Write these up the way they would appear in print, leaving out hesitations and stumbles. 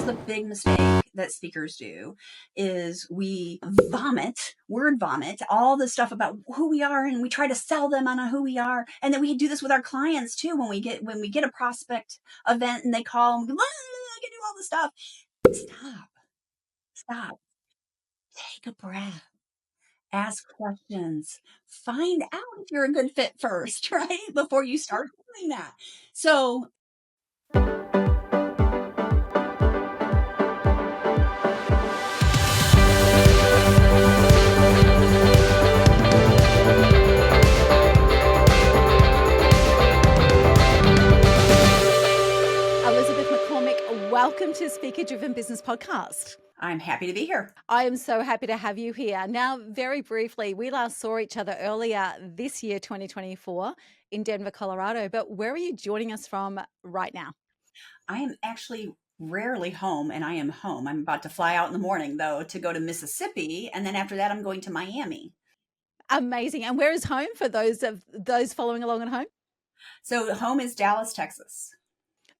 a big mistake that speakers do is we word vomit, all the stuff about who we are, and we try to sell them on who we are. And then we do this with our clients too. When we get a prospect event and they call and we go, I can do all this stuff. Stop. Take a breath. Ask questions. Find out if you're a good fit first, right? Before you start doing that. So Elizabeth McCormick, welcome to Speaker Driven Business Podcast. I'm happy to be here. I am so happy to have you here. Now, very briefly, we last saw each other earlier this year, 2024, in Denver, Colorado. But where are you joining us from right now? I am actually rarely home, and I am home. I'm about to fly out in the morning, though, to go to Mississippi. And then after that, I'm going to Miami. Amazing. And where is home for those following along at home? So home is Dallas, Texas.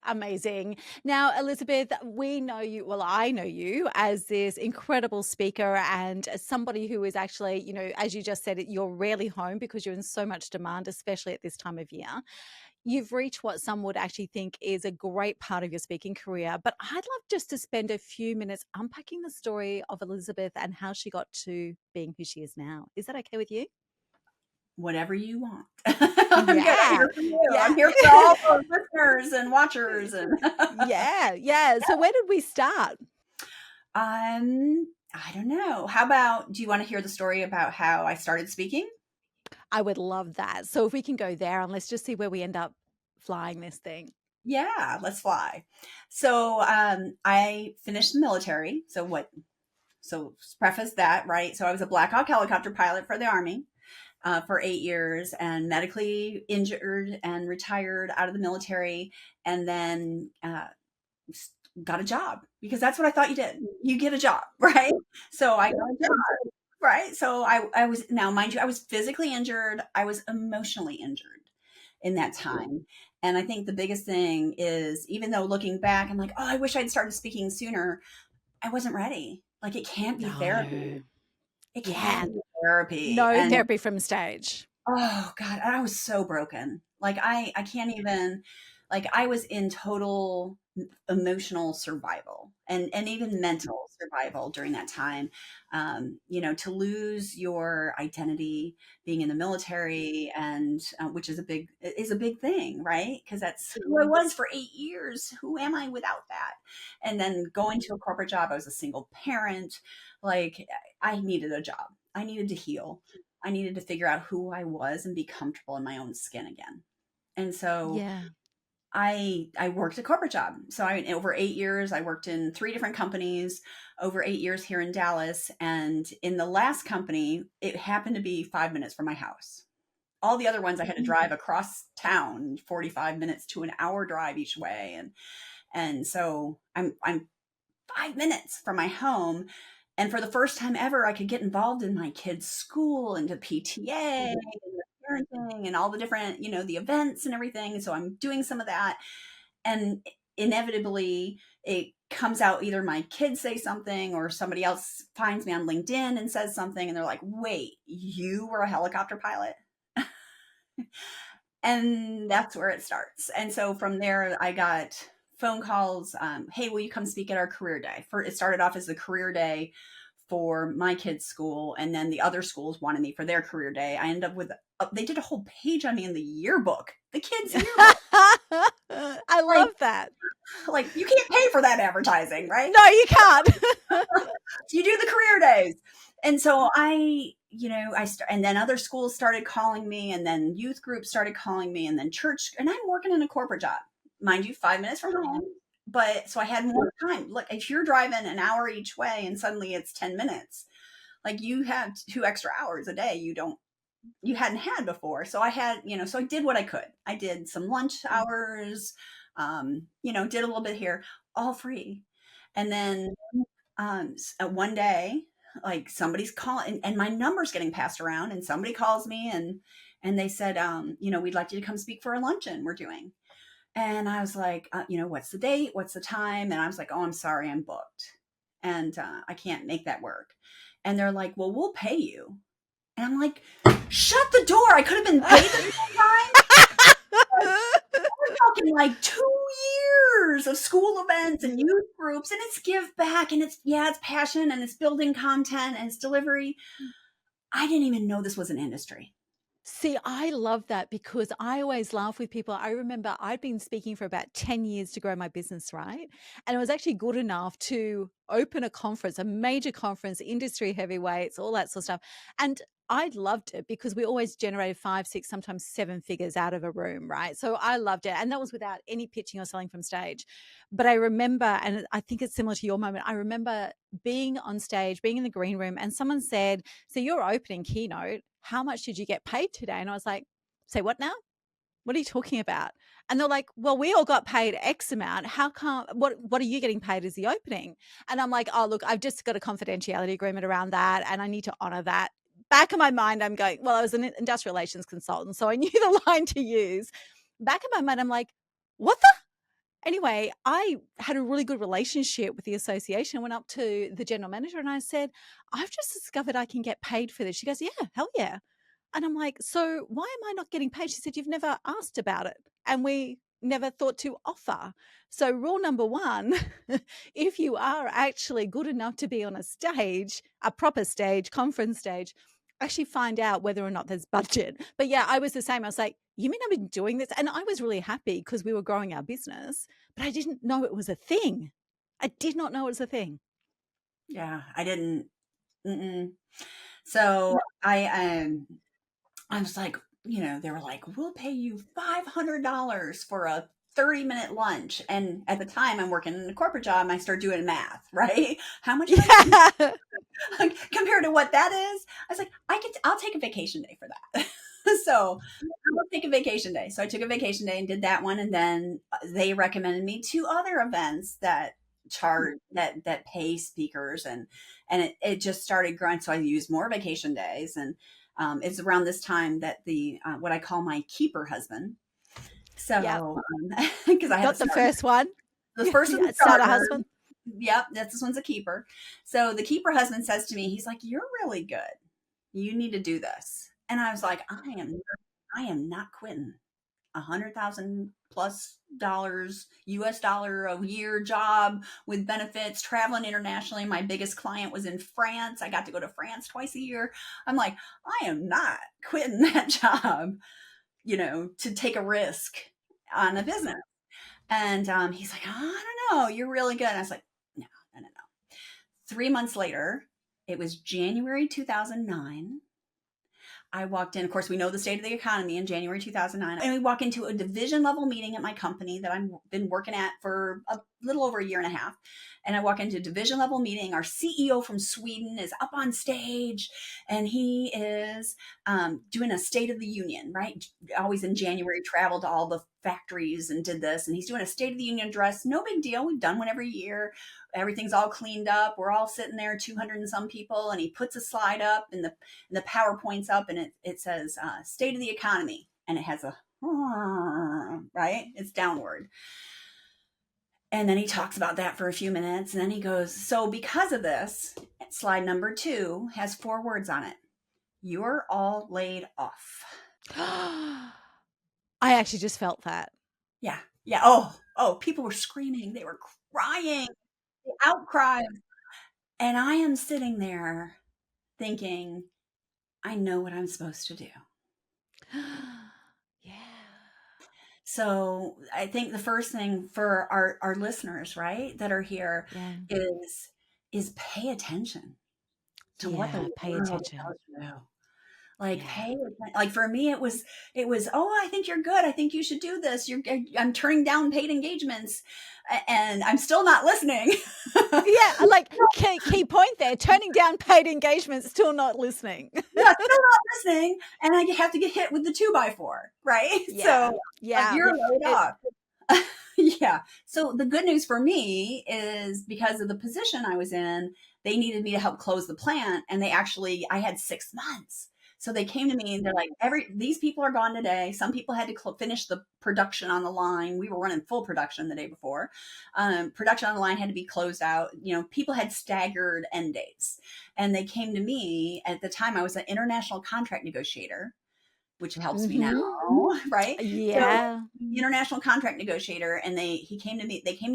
Amazing. Now, Elizabeth, we know you, well, I know you as this incredible speaker and as somebody who is actually, you know, as you just said, you're rarely home because you're in so much demand, especially at this time of year. You've reached what some would actually think is a great part of your speaking career, but I'd love just to spend a few minutes unpacking the story of Elizabeth and how she got to being who she is now. Is that okay with you? Whatever you want. I'm good. I'm here for you. Yeah. I'm here for all the listeners and watchers. And yeah. So where did we start? I don't know. How about, do you want to hear the story about how I started speaking? I would love that. So if we can go there, and let's just see where we end up flying this thing. Yeah, let's fly. So I finished the military. So preface that, right? So I was a Black Hawk helicopter pilot for the Army for 8 years, and medically injured and retired out of the military, and then got a job, because that's what I thought you did. You get a job, right? So I got a job. Right. So I was, now mind you, I was physically injured. I was emotionally injured in that time. And I think the biggest thing is, even though looking back, I'm like, oh, I wish I'd started speaking sooner. I wasn't ready. Like, it can't be therapy. It can't be therapy. No therapy from stage. Oh God, I was so broken. Like I can't even, like I was in total emotional survival and even mental survival during that time. To lose your identity being in the military, and which is a big thing, right? Because that's who I was for 8 years. Who am I without that? And then going to a corporate job, I was a single parent. Like, I needed a job. I needed to heal. I needed to figure out who I was and be comfortable in my own skin again. And so I worked a corporate job. So over 8 years, I worked in 3 different companies, over 8 years here in Dallas. And in the last company, it happened to be 5 minutes from my house. All the other ones I had to drive across town, 45 minutes to an hour drive each way. And so I'm 5 minutes from my home. And for the first time ever, I could get involved in my kids' school and the PTA and the parenting and all the different, the events and everything. And so I'm doing some of that. And inevitably, it comes out, either my kids say something or somebody else finds me on LinkedIn and says something. And they're like, wait, you were a helicopter pilot? And that's where it starts. And so from there, I got phone calls. Hey, will you come speak at our career day? It started off as the career day for my kids' school, and then the other schools wanted me for their career day. I ended up with, they did a whole page on me in the yearbook, the kids' yearbook. I love that. Like, you can't pay for that advertising, right? No, you can't. You do the career days. And so and then other schools started calling me, and then youth groups started calling me, and then church, and I'm working in a corporate job, mind you, 5 minutes from home. But so I had more time. Look, if you're driving an hour each way and suddenly it's 10 minutes, like, you have 2 extra hours a day you hadn't had before. So I had, so I did what I could. I did some lunch hours, did a little bit here, all free. And then one day, like, somebody's calling, and my number's getting passed around, and somebody calls me and they said, we'd like you to come speak for a luncheon we're doing. And I was like, what's the date? What's the time? And I was like, oh, I'm sorry, I'm booked. And I can't make that work. And they're like, well, we'll pay you. And I'm like, shut the door. I could have been paid the whole time. Like, we're talking like 2 years of school events and youth groups, and it's give back, and it's passion, and it's building content, and it's delivery. I didn't even know this was an industry. See, I love that because I always laugh with people. I remember I'd been speaking for about 10 years to grow my business, right? And it was actually good enough to open a conference, a major conference, industry heavyweights, all that sort of stuff. And I loved it because we always generated 5, 6, sometimes 7 figures out of a room, right? So I loved it. And that was without any pitching or selling from stage. But I remember, and I think it's similar to your moment, I remember being on stage, being in the green room, and someone said, so your opening keynote, how much did you get paid today? And I was like, say what now? What are you talking about? And they're like, well, we all got paid X amount. How come, what are you getting paid as the opening? And I'm like, oh, look, I've just got a confidentiality agreement around that and I need to honor that. Back of my mind, I'm going, well, I was an industrial relations consultant, so I knew the line to use. Back of my mind, I'm like, what the? Anyway, I had a really good relationship with the association. I went up to the general manager and I said, I've just discovered I can get paid for this. She goes, yeah, hell yeah. And I'm like, so why am I not getting paid? She said, you've never asked about it. And we never thought to offer. So rule number one, if you are actually good enough to be on a stage, a proper stage, conference stage, actually find out whether or not there's budget. But yeah, I was the same. I was like, you mean I've been doing this? And I was really happy because we were growing our business, but I didn't know it was a thing. I did not know it was a thing. Yeah, I didn't. Mm-mm. So I was like, they were like, we'll pay you $500 for a 30-minute lunch. And at the time, I'm working in a corporate job, and I start doing math, right? How much money Yeah. compared to what that is? I was like, I'll take a vacation day for that. So I'll take a vacation day. So I took a vacation day and did that one. And then they recommended me to other events that pay speakers, and it just started growing. So I used more vacation days, and it's around this time that the what I call my keeper husband. Yep. So because I had the Got the starter, first one. the first is the Yeah, starter starter. husband. Yep, this one's a keeper. So the keeper husband says to me, he's like, "You're really good. You need to do this." And I was like, I am not quitting 100,000 plus dollars US dollar a year job with benefits, traveling internationally. My biggest client was in France. I got to go to France twice a year. I'm like, I am not quitting that job, to take a risk on a business. And he's like, oh, I don't know, you're really good. And I was like, no, no, no, no. 3 months later, it was January 2009. I walked in. Of course, we know the state of the economy in January 2009. And we walk into a division level meeting at my company that I've been working at for a little over a year and a half. And I walk into a division level meeting. Our CEO from Sweden is up on stage, and he is doing a State of the Union, right? Always in January, traveled to all the factories and did this. And he's doing a State of the Union address. No big deal. We've done one every year. Everything's all cleaned up. We're all sitting there, 200 and some people. And he puts a slide up, and the PowerPoint's up, and it says state of the economy, and it has a right, it's downward. And then he talks about that for a few minutes, and then he goes, so because of this, slide number 2 has 4 words on it: you're all laid off. I actually just felt that. Yeah, yeah. Oh, people were screaming, they were crying, the outcry. And I am sitting there thinking, I know what I'm supposed to do. Yeah. So I think the first thing for our listeners, right, that are here Yeah. is pay attention to what the Yeah. Pay world attention. tells you. Like, Yeah. like for me, it was, oh, I think you're good. I think you should do this. I'm turning down paid engagements, and I'm still not listening. Yeah. Like key point there, turning down paid engagements, still not listening. Yeah, still not listening, and I have to get hit with the 2x4, right? Yeah. So Yeah. you're laid It, off. Yeah. So the good news for me is, because of the position I was in, they needed me to help close the plant. And I had 6 months. So they came to me and they're like, these people are gone today. Some people had to finish the production on the line. We were running full production the day before. Production on the line had to be closed out. People had staggered end dates. And they came to me. At the time, I was an international contract negotiator, which helps me now, right? So Yeah. international contract negotiator, and they came to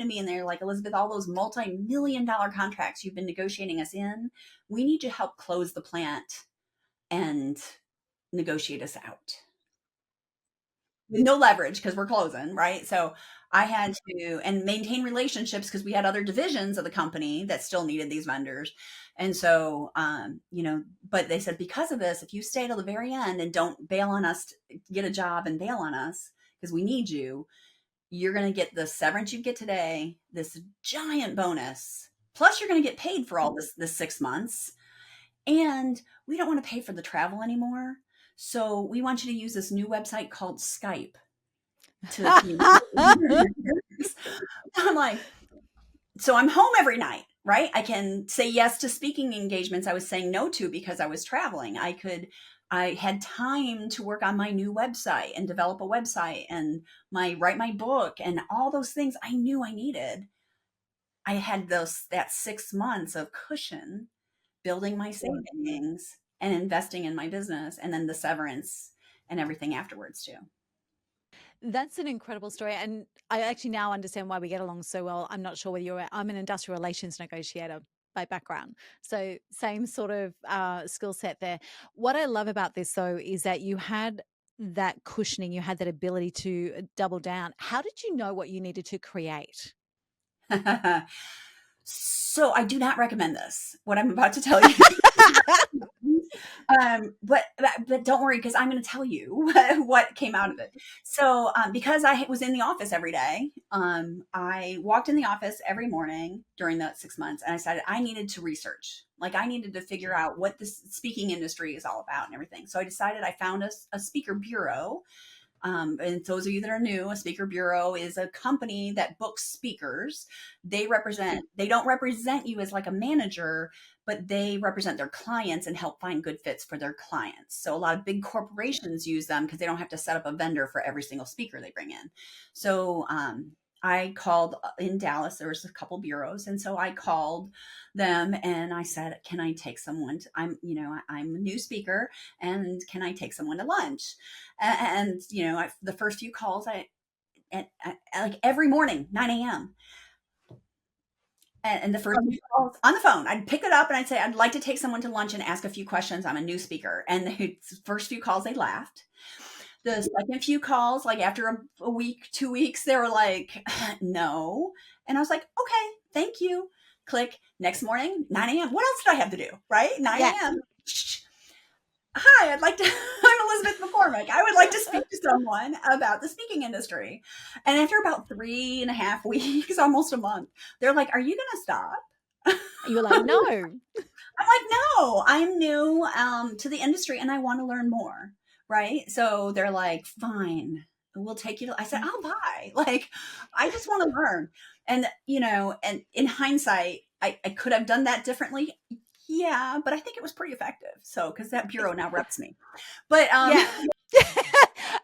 me and they're like, Elizabeth, all those multi-million-dollar contracts you've been negotiating us in, we need to help close the plant and negotiate us out with no leverage because we're closing, right? So I had to and maintain relationships because we had other divisions of the company that still needed these vendors. And so, but they said, because of this, if you stay till the very end and don't bail on us, get a job and bail on us because we need you, you're going to get the severance you get today, this giant bonus. Plus, you're going to get paid for all this 6 months. And we don't want to pay for the travel anymore. So we want you to use this new website called Skype to communicate. I'm like, so I'm home every night, right? I can say yes to speaking engagements I was saying no to because I was traveling. I had time to work on my new website and develop a website and write my book and all those things I knew I needed. I had that 6 months of cushion building my savings and investing in my business, and then the severance and everything afterwards too. That's an incredible story. And I actually now understand why we get along so well. I'm not sure whether I'm an industrial relations negotiator by background. So same sort of skill set there. What I love about this though is that you had that cushioning, you had that ability to double down. How did you know what you needed to create? So I do not recommend this, what I'm about to tell you. But don't worry, because I'm going to tell you what came out of it. So because I was in the office every day, I walked in the office every morning during that 6 months, and I decided I needed to research. Like I needed to figure out what this speaking industry is all about and everything. So I decided I found a speaker bureau. And those of you that are new, a speaker bureau is a company that books speakers. They don't represent you as like a manager, but they represent their clients and help find good fits for their clients. So a lot of big corporations use them because they don't have to set up a vendor for every single speaker they bring in. So I called in Dallas. There was a couple bureaus, and so I called them and I said, "Can I take someone? I'm a new speaker, and can I take someone to lunch?" And the first few calls, like every morning, 9 a.m. And the first few calls on the phone, I'd pick it up and I'd say, "I'd like to take someone to lunch and ask a few questions. I'm a new speaker." And the first few calls, they laughed. The second few calls, like after a week, 2 weeks, they were like, "No." And I was like, "Okay, thank you." Click. Next morning, 9 a.m. What else did I have to do? Right? 9 Yeah. a.m. Hi, I'm Elizabeth McCormick. I would like to speak to someone about the speaking industry. And after about 3.5 weeks, almost a month, they're like, "Are you going to stop?" You were like, no. I'm like, "No, I'm new to the industry and I want to learn more." Right. So they're like, "Fine, we'll take you to," I said, "I'll buy." Like, I just want to learn. And, and in hindsight, I could have done that differently. Yeah, but I think it was pretty effective. So, because that bureau now reps me. But Yeah.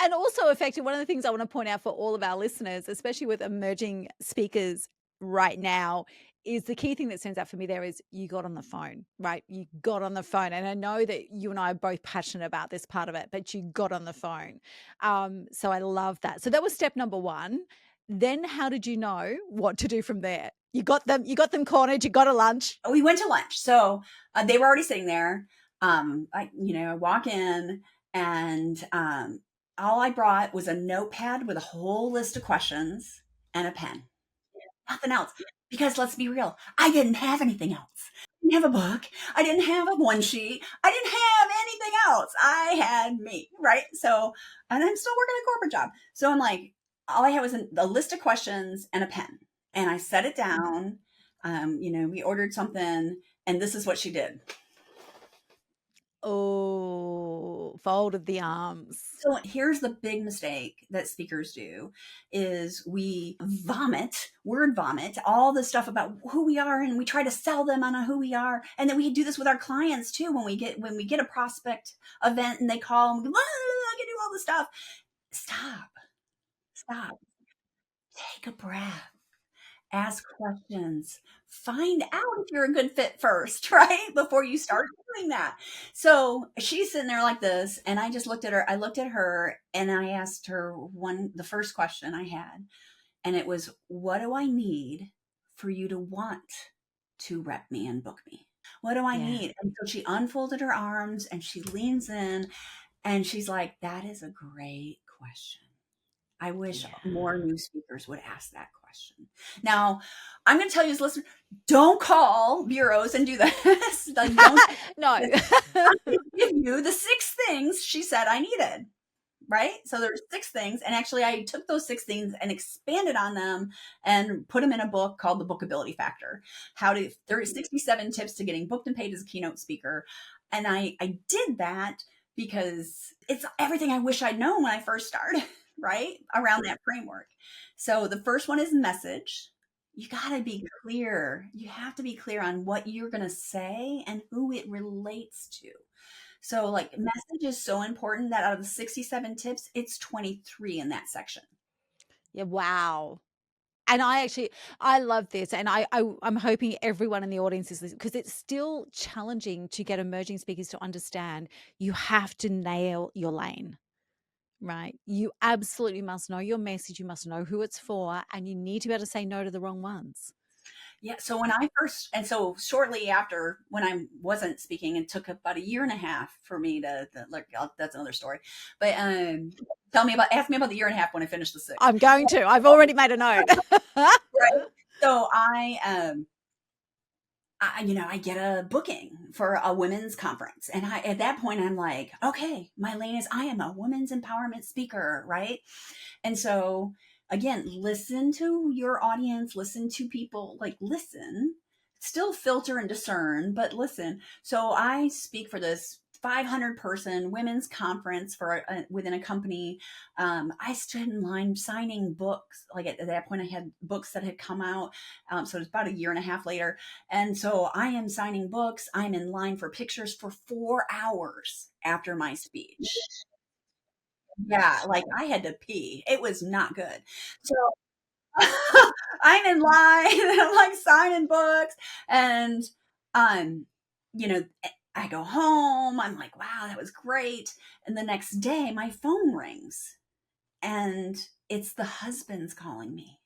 And also effective. One of the things I want to point out for all of our listeners, especially with emerging speakers right now, is the key thing that stands out for me there is you got on the phone, right? You got on the phone. And I know that you and I are both passionate about this part of it, but you got on the phone. So I love that. So that was step number one. Then how did you know what to do from there? You got them cornered, you got a lunch. we went to lunch. So they were already sitting there. I walk in and all I brought was a notepad with a whole list of questions and a pen. Nothing else. Because let's be real, I didn't have anything else. I didn't have a book. I didn't have a one sheet. I didn't have anything else. I had me, right? So, and I'm still working a corporate job. So I'm like, all I had was a list of questions and a pen. And I set it down. We ordered something, and this is what she did. Oh, folded the arms. So here's the big mistake that speakers do is we vomit, word vomit, all the stuff about who we are, and we try to sell them on who we are. And then we do this with our clients too when we get a prospect event and they call and we go, I can do all this stuff. Stop. Stop. Take a breath. Ask questions. Find out if you're a good fit first, right? Before you start doing that. So she's sitting there like this, and I just looked at her. I looked at her and I asked her the first question I had, and it was, what do I need for you to want to rep me and book me? What do I Yeah. need? And so she unfolded her arms and she leans in and she's like, that is a great question. I wish Yeah. more new speakers would ask that question. Now, I'm going to tell you as a listener, don't call bureaus and do this. Like, don't. No. I'm going to give you the 6 things she said I needed. Right? So there's 6 things. And actually, I took those 6 things and expanded on them and put them in a book called The Bookability Factor. There are 67 tips to getting booked and paid as a keynote speaker. And I did that because it's everything I wish I'd known when I first started, right? Around that framework. So the first one is message. You got to be clear. You have to be clear on what you're going to say and who it relates to. So, like, message is so important that out of the 67 tips, it's 23 in that section. Yeah, wow. And I love this, and I'm hoping everyone in the audience is because it's still challenging to get emerging speakers to understand you have to nail your lane, right? You absolutely must know your message, you must know who it's for, and you need to be able to say no to the wrong ones. Yeah. So when I first, and so shortly after when I wasn't speaking, it took about a year and a half for me like, that's another story. But ask me about the year and a half when I finished the 6. I'm going to. I've already made a note. Right. So I get a booking for a women's conference. And at that point, I'm like, okay, my lane is I am a women's empowerment speaker, right? And so, again, listen to your audience, listen to people, like, listen, still filter and discern, but listen. So I speak for this 500-person women's conference within a company. I stood in line signing books. Like at that point, I had books that had come out. So it's about a year and a half later. And so I am signing books. I'm in line for pictures for 4 hours after my speech. Yeah, like I had to pee. It was not good. So I'm in line and I'm like signing books and um you know I go home. I'm like, wow, that was great. And the next day my phone rings and it's the husband's calling me.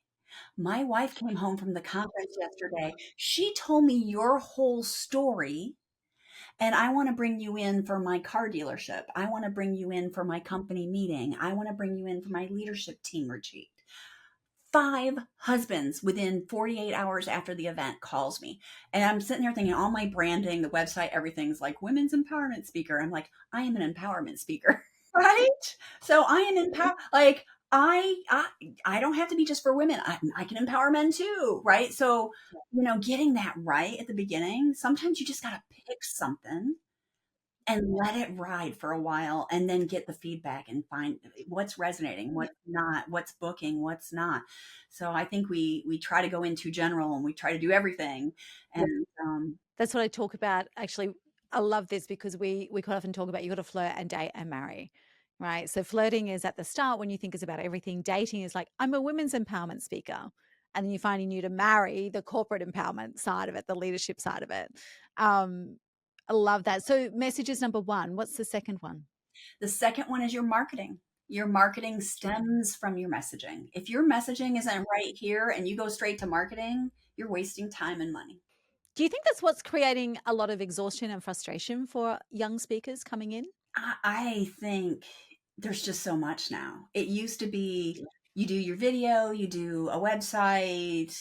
My wife came home from the conference yesterday. She told me your whole story and I want to bring you in for my car dealership. I want to bring you in for my company meeting. I want to bring you in for my leadership team retreat. 5 husbands within 48 hours after the event calls me. And I'm sitting there thinking all my branding, the website, everything's like women's empowerment speaker. I'm like, I am an empowerment speaker. Right? So I am like I don't have to be just for women. I can empower men too, right? So, getting that right at the beginning, sometimes you just got to pick something and let it ride for a while and then get the feedback and find what's resonating, what's not, what's booking, what's not. So I think we try to go in too general and we try to do everything. And That's what I talk about. Actually, I love this because we quite often talk about you got to flirt and date and marry, right? So flirting is at the start when you think it's about everything. Dating is like, I'm a women's empowerment speaker. And then you're finding you to marry the corporate empowerment side of it, the leadership side of it. Um, I love that. So message is number one. What's the second one? the second one is your marketing. Your marketing stems from your messaging. If your messaging isn't right here and you go straight to marketing, you're wasting time and money. Do you think that's what's creating a lot of exhaustion and frustration for young speakers coming in? I think there's just so much now. It used to be you do your video, you do a website,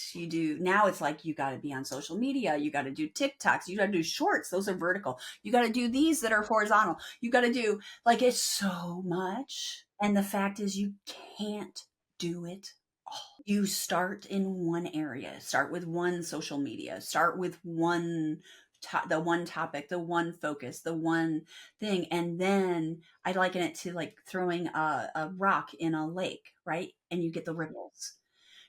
now it's like you got to be on social media, you got to do TikToks, you got to do shorts, those are vertical. You got to do these that are horizontal. You got to do like it's so much. And the fact is you can't do it all. You start in one area, start with one social media, start with one the one topic, the one focus, the one thing. And then I liken it to like throwing a rock in a lake, right? And you get the ripples.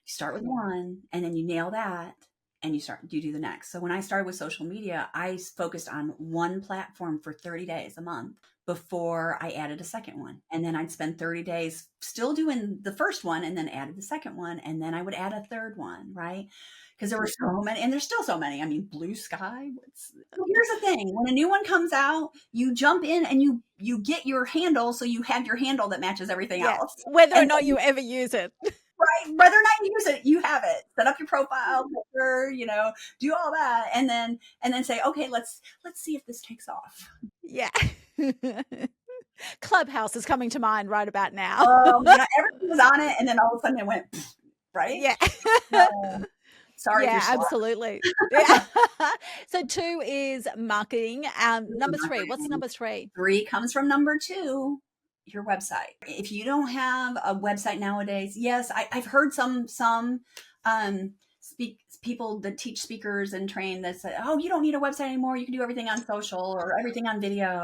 You start with one and then you nail that and you do the next. So when I started with social media, I focused on one platform for 30 days a month before I added a second one. And then I'd spend 30 days still doing the first one and then added the second one. And then I would add a third one, right? Because there were so many, and there's still so many. I mean, Blue Sky. Here's the thing: when a new one comes out, you jump in and you get your handle, so you have your handle that matches everything Yeah, else. whether or And not you ever use it. right, whether or not you use it, you have it. Set up your profile picture, do all that, and then say, okay, let's see if this takes off. Yeah. Clubhouse is coming to mind right about now. Oh my God, everything was on it, and then all of a sudden it went right. Yeah. Sorry if you're Yeah, slow. absolutely. Yeah. So 2 is marketing. Number 3, what's number 3? 3 comes from number 2, your website. If you don't have a website nowadays, yes, I've heard some people that teach speakers and train that say, oh, you don't need a website anymore. You can do everything on social or everything on video.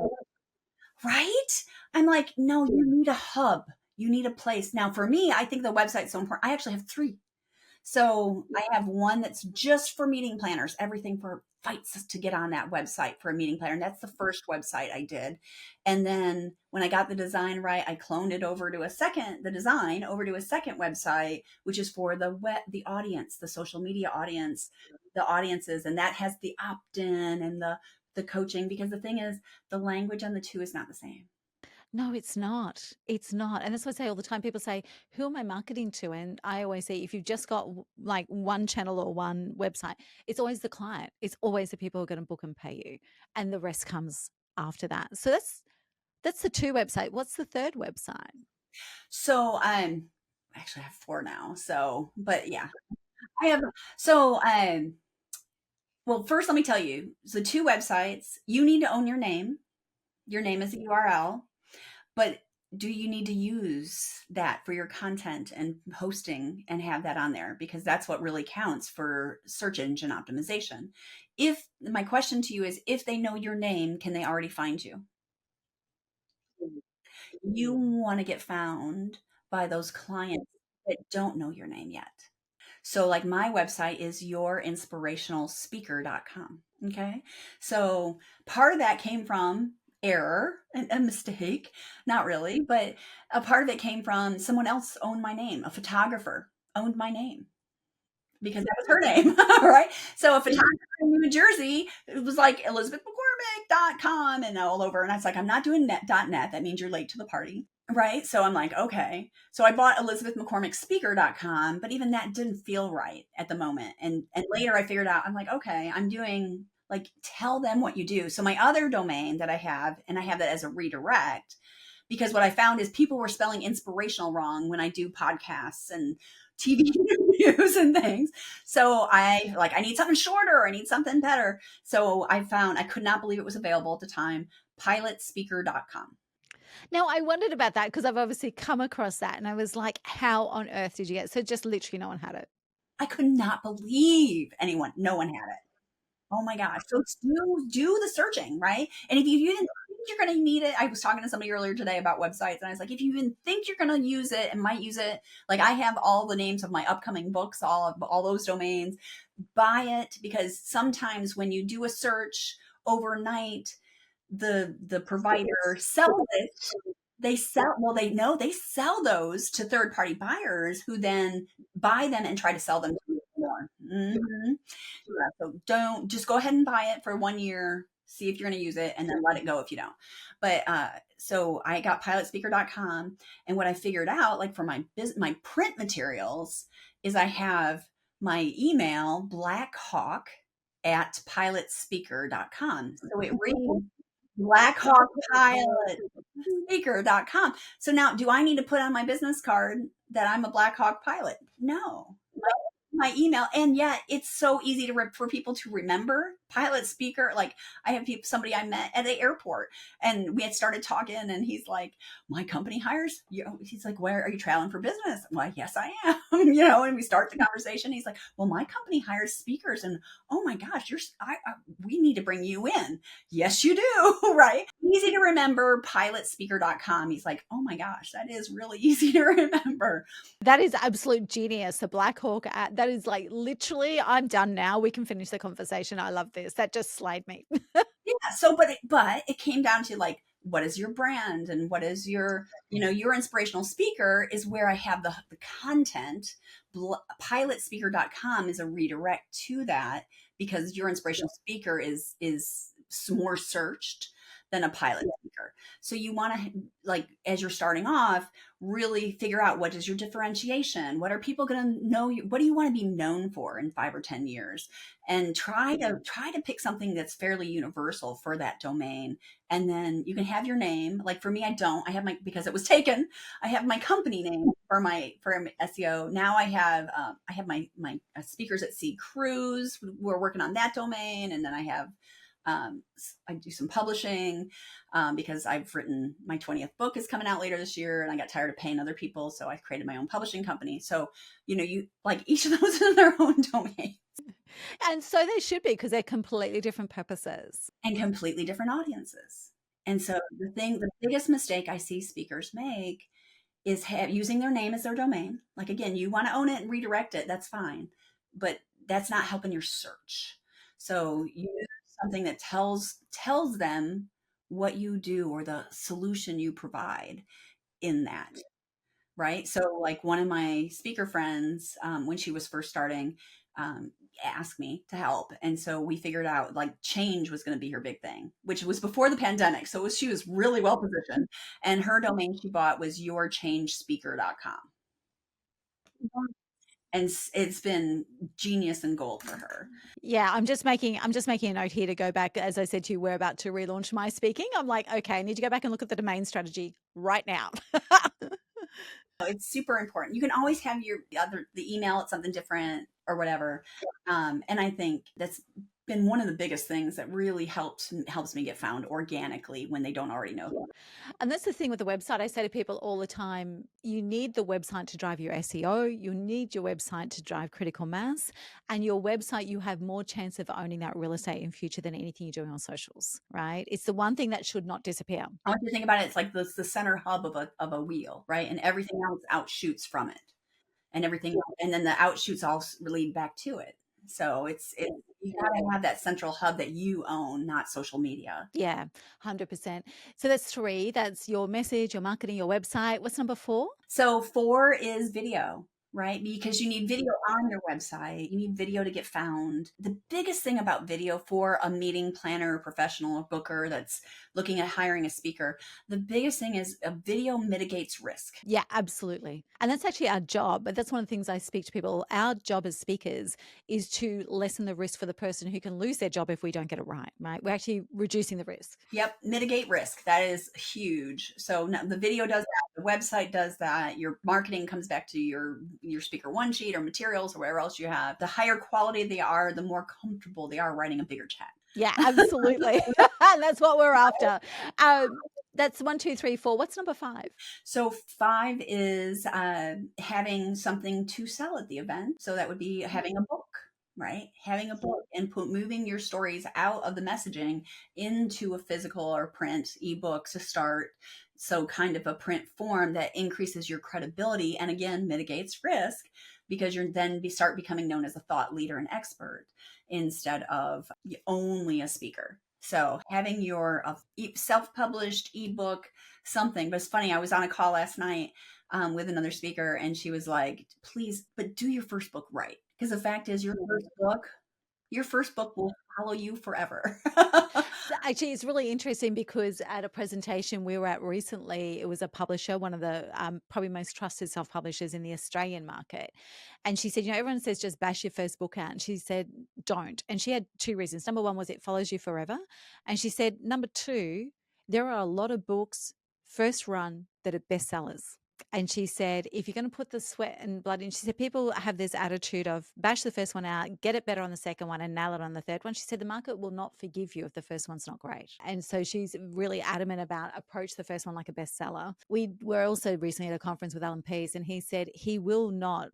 Right? I'm like, no, you need a hub. You need a place. Now, for me, I think the website's so important. I actually have 3. So I have one that's just for meeting planners, everything for fights to get on that website for a meeting planner. And that's the first website I did. And then when I got the design right, I cloned it over to the design over to a second website, which is for the audience, the social media audience, the audiences. And that has the opt-in and the coaching, because the thing is, the language on the 2 is not the same. No, it's not. It's not. And that's what I say all the time. People say, who am I marketing to? And I always say, if you've just got like one channel or one website, it's always the client. It's always the people who are going to book and pay you. And the rest comes after that. So that's the 2 website. What's the 3rd website? So actually I have 4 now. So, but yeah, I have, so well, first let me tell you, the 2 websites, you need to own your name. Your name is the URL, but do you need to use that for your content and hosting and have that on there? Because that's what really counts for search engine optimization. If my question to you is, if they know your name, can they already find you? You want to get found by those clients that don't know your name yet. So like my website is yourinspirationalspeaker.com. Okay. So part of that came from error and a mistake, not really, but a part of it came from someone else owned my name. A photographer owned my name because that was her name, right? So a photographer in New Jersey, it was like ElizabethMcCormick.com and all over. And I was like, I'm not doing .net. That means you're late to the party. Right. So I'm like, okay. So I bought ElizabethMcCormickSpeaker.com, but even that didn't feel right at the moment. And later I figured out, I'm like, okay, I'm doing like, tell them what you do. So my other domain that I have, and I have that as a redirect, because what I found is people were spelling inspirational wrong when I do podcasts and TV interviews and things. So I need something shorter. I need something better. So I found, I could not believe it was available at the time, pilotspeaker.com. Now, I wondered about that because I've obviously come across that and I was like, how on earth did you get it? So just literally no one had it. I could not believe no one had it. Oh my gosh. So do the searching, right? And if you even think you're going to need it, I was talking to somebody earlier today about websites and I was like, if you even think you're going to use it and might use it, like I have all the names of my upcoming books, all those domains, buy it, because sometimes when you do a search overnight, the provider sells it. They sell those to third party buyers who then buy them and try to sell them to you more. Mm-hmm. Yeah, so don't, just go ahead and buy it for 1 year, see if you're going to use it, and then let it go if you don't. But so I got pilotspeaker.com, and what I figured out, like for my print materials, is I have my email blackhawk@pilotspeaker.com. So it reads blackhawkpilotspeaker.com. So now, do I need to put on my business card that I'm a Black Hawk pilot? No. my email, and yet it's so easy for people to remember. Pilot speaker, like I have somebody I met at the airport, and we had started talking, and he's like, "My company hires you." He's like, "Where are you traveling for business?" I'm like, "Yes, I am." And we start the conversation. He's like, "Well, my company hires speakers, and oh my gosh, we need to bring you in." Yes, you do, right? Easy to remember, pilotspeaker.com. He's like, "Oh my gosh, that is really easy to remember." That is absolute genius. The Black Hawk ad, that is like literally, I'm done now. We can finish the conversation. I love this. That just slayed me. Yeah. So, but it came down to like, what is your brand and what is your inspirational speaker is where I have the content. Pilotspeaker.com is a redirect to that because your inspirational speaker is more searched than a pilot speaker. So you want to, like, as you're starting off, really figure out what is your differentiation. What are people going to know you? What do you want to be known for in 5 or 10 years? And try to pick something that's fairly universal for that domain. And then you can have your name. Like for me, I have my, because it was taken, I have my company name for SEO. Now I have my speakers at sea cruise. We're working on that domain. And then I do some publishing because I've written my 20th book is coming out later this year, and I got tired of paying other people, so I created my own publishing company. So you like each of those in their own domain And so they should be, because they're completely different purposes. and completely different audiences. And so the biggest mistake I see speakers make is using their name as their domain. Like again, you want to own it and redirect it, that's fine, but that's not helping your search. So use something that tells them what you do or the solution you provide in that. Right. So, like one of my speaker friends, when she was first starting, asked me to help. And so we figured out like change was going to be her big thing, which was before the pandemic. So she was really well positioned. And her domain she bought was yourchangespeaker.com. And it's been genius and gold for her. Yeah, I'm just making a note here to go back. As I said to you, we're about to relaunch my speaking. I'm like, okay, I need to go back and look at the domain strategy right now. It's super important. You can always have the email at something different or whatever. And I think that's been one of the biggest things that really helps me get found organically when they don't already know who. And that's the thing with the website. I say to people all the time, you need the website to drive your SEO. You need your website to drive critical mass. And your website, you have more chance of owning that real estate in future than anything you're doing on socials, right? It's the one thing that should not disappear. I want you to think about it. It's like the center hub of a wheel, right? And everything else outshoots from it, and everything, and then the outshoots all lead back to it. So you got to have that central hub that you own, not social media. Yeah, 100%. So that's 3. That's your message, your marketing, your website. What's number 4? So 4 is video, right? Because you need video on your website. You need video to get found. The biggest thing about video for a meeting planner, professional, or booker that's looking at hiring a speaker, the biggest thing is a video mitigates risk. Yeah, absolutely. And that's actually our job. But that's one of the things I speak to people. Our job as speakers is to lessen the risk for the person who can lose their job if we don't get it right, right? We're actually reducing the risk. Yep, mitigate risk. That is huge. So the video does that, the website does that, your marketing comes back to your speaker one sheet or materials or wherever else you have. The higher quality they are, the more comfortable they are writing a bigger check. Yeah, absolutely. And that's what we're after. That's 1, 2, 3, 4. What's number 5? So 5 is having something to sell at the event. So that would be having a book, right? Having a book and moving your stories out of the messaging into a physical or print ebook to start. So kind of a print form that increases your credibility and again mitigates risk because you're then start becoming known as a thought leader and expert instead of only a speaker. So having your self-published ebook, something. But it's funny, I was on a call last night with another speaker, and she was like, "Please, but do your first book right, because the fact is, your first book will follow you forever." Actually, it's really interesting because at a presentation we were at recently, it was a publisher, one of the probably most trusted self-publishers in the Australian market. And she said, everyone says just bash your first book out. And she said, don't. And she had 2 reasons. Number 1 was it follows you forever. And she said, number 2, there are a lot of books first run that are bestsellers. And she said, if you're going to put the sweat and blood in, she said, people have this attitude of bash the first one out, get it better on the second one and nail it on the third one. She said, the market will not forgive you if the first one's not great. And so she's really adamant about approach the first one like a bestseller. We were also recently at a conference with Alan Pease, and he said he will not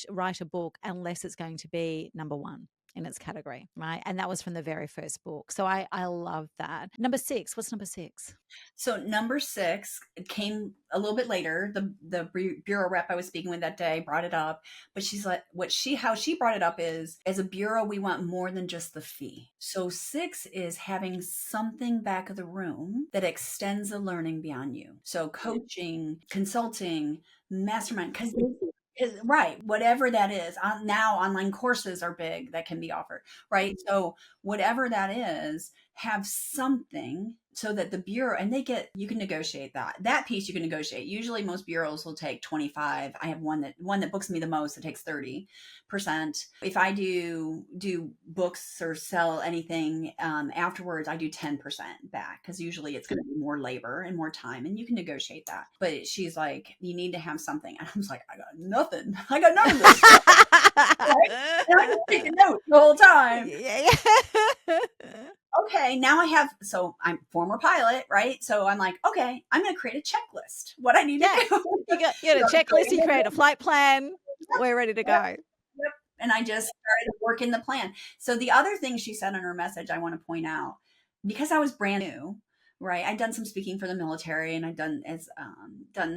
write a book unless it's going to be number one in its category, right? And that was from the very first book. So I love that. Number 6, what's number 6? So number 6 came a little bit later. The bureau rep I was speaking with that day brought it up, but she's like, how she brought it up is, as a bureau, we want more than just the fee. So 6 is having something back of the room that extends the learning beyond you. So coaching, consulting, mastermind, right, whatever that is. Now online courses are big that can be offered, right? So whatever that is, have something so that the bureau, and you can negotiate that piece. You can negotiate. Usually most bureaus will take 25. I have one that books me the most that takes 30%. If I do books or sell anything afterwards, I do 10% back, because usually it's going to be more labor and more time, and you can negotiate that. But she's like, you need to have something. And I was like, I got nothing. I got none of this stuff. Right? And I was taking notes the whole time. Yeah. Okay, now so I'm former pilot, right? So I'm like, okay, I'm going to create a checklist. What I need to do. You got a checklist, you create a flight plan. We're ready to go. Yep. And I just started working the plan. So the other thing she said in her message, I want to point out, because I was brand new, right? I'd done some speaking for the military, and I'd done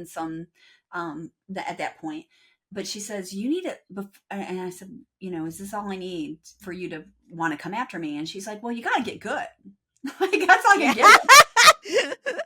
some at that point. But she says, you need it. And I said, is this all I need for you to want to come after me? And she's like, well, you got to get good. Like, that's all I can get.